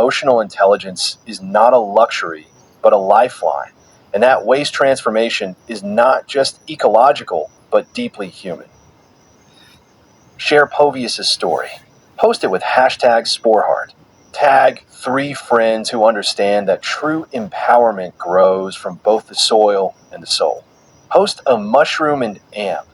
emotional intelligence is not a luxury, but a lifeline, and that waste transformation is not just ecological, but deeply human. Share Povius' story. Post it with hashtag SporeHeart. Tag 3 friends who understand that true empowerment grows from both the soil and the soul. Host a mushroom and amp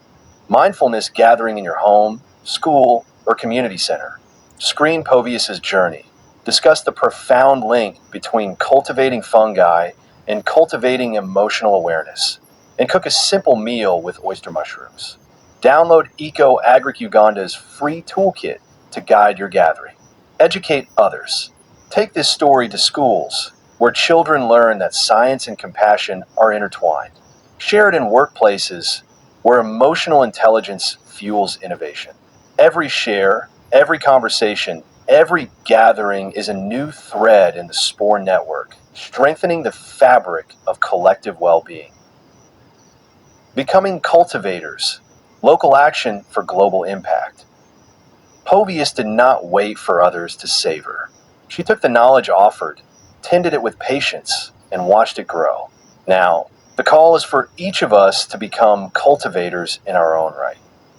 mindfulness gathering in your home, school, or community center. Screen Povius' journey. Discuss the profound link between cultivating fungi and cultivating emotional awareness. And cook a simple meal with oyster mushrooms. Download Eco-Agric Uganda's free toolkit to guide your gathering. Educate others. Take this story to schools, where children learn that science and compassion are intertwined. Share it in workplaces, where emotional intelligence fuels innovation. Every share, every conversation, every gathering is a new thread in the Spore network, strengthening the fabric of collective well-being. Becoming cultivators, local action for global impact. Povius did not wait for others to save her. She took the knowledge offered, tended it with patience, and watched it grow. Now, the call is for each of us to become cultivators in our own right.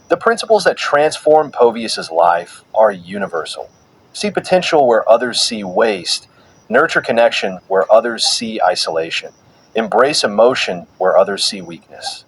The principles that transform Povius' life are universal. See potential where others see waste, nurture connection where others see isolation, embrace emotion where others see weakness.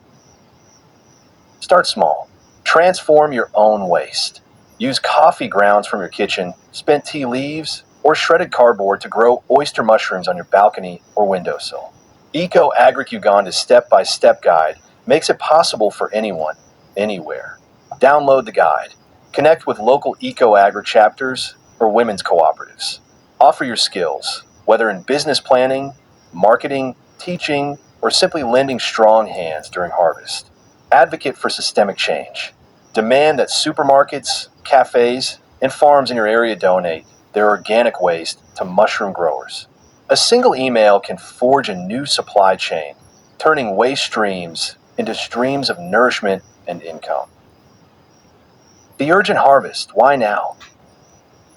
Start small. Transform your own waste. Use coffee grounds from your kitchen, spent tea leaves, or shredded cardboard to grow oyster mushrooms on your balcony or windowsill. Eco-Agric Uganda's step-by-step guide makes it possible for anyone, anywhere. Download the guide. Connect with local Eco-Agric chapters or women's cooperatives. Offer your skills, whether in business planning, marketing, teaching, or simply lending strong hands during harvest. Advocate for systemic change. Demand that supermarkets, cafes, and farms in your area donate their organic waste to mushroom growers. A single email can forge a new supply chain, turning waste streams into streams of nourishment and income. The urgent harvest, why now?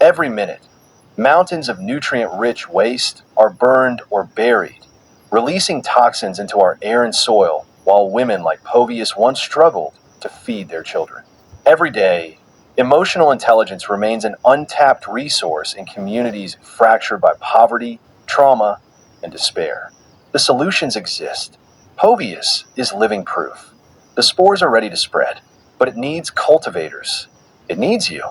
Every minute, mountains of nutrient-rich waste are burned or buried, releasing toxins into our air and soil, while women like Povius once struggled to feed their children. Every day, emotional intelligence remains an untapped resource in communities fractured by poverty, trauma, and despair. The solutions exist. Povius is living proof. The spores are ready to spread, but it needs cultivators. It needs you.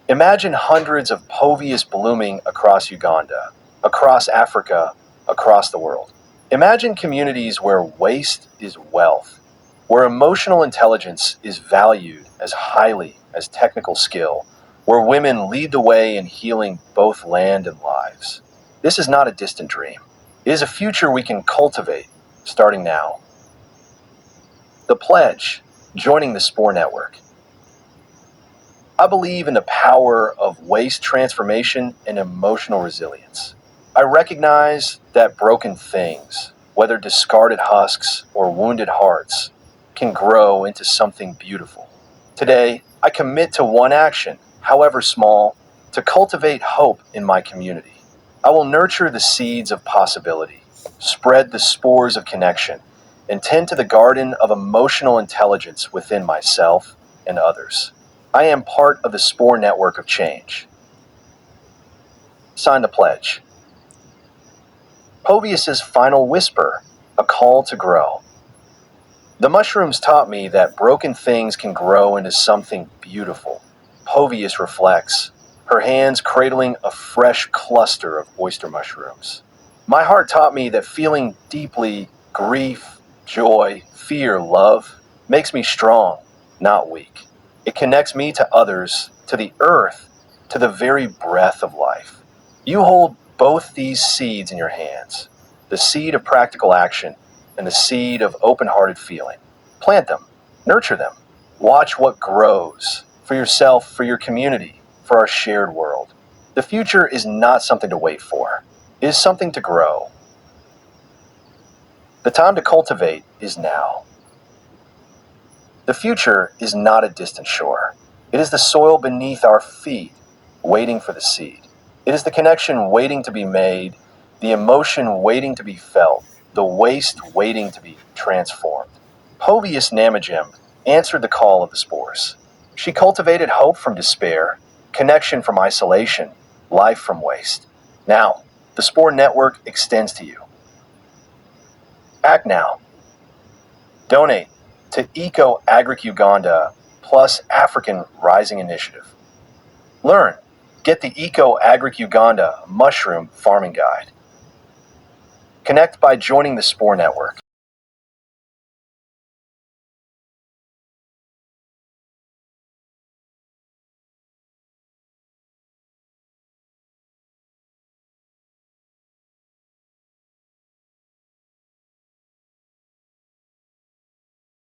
Imagine hundreds of Povius blooming across Uganda, across Africa, across the world. Imagine communities where waste is wealth, where emotional intelligence is valued as highly as technical skill, where women lead the way in healing both land and lives. This is not a distant dream. It is a future we can cultivate, starting now. The pledge, joining the Spore Network. I believe in the power of waste transformation and emotional resilience. I recognize that broken things, whether discarded husks or wounded hearts, can grow into something beautiful. Today, I commit to one action, however small, to cultivate hope in my community. I will nurture the seeds of possibility, spread the spores of connection, and tend to the garden of emotional intelligence within myself and others. I am part of the Spore network of change. Sign the pledge. Povius' final whisper, a call to grow. The mushrooms taught me that broken things can grow into something beautiful. Povius reflects, her hands cradling a fresh cluster of oyster mushrooms. My heart taught me that feeling deeply grief, joy, fear, love makes me strong, not weak. It connects me to others, to the earth, to the very breath of life. You hold both these seeds in your hands, the seed of practical action and the seed of open-hearted feeling. Plant them, nurture them, watch what grows, for yourself, for your community, for our shared world. The future is not something to wait for. It is something to grow. The time to cultivate is now. The future is not a distant shore. It is the soil beneath our feet, waiting for the seed. It is the connection waiting to be made, the emotion waiting to be felt, the waste waiting to be transformed. Hovius Namagem answered the call of the spores. She cultivated hope from despair, connection from isolation, life from waste. Now, the Spore Network extends to you. Act now. Donate to Eco-Agric Uganda plus African Rising Initiative. Learn. Get the Eco-Agric Uganda Mushroom Farming Guide. Connect by joining the Spore Network.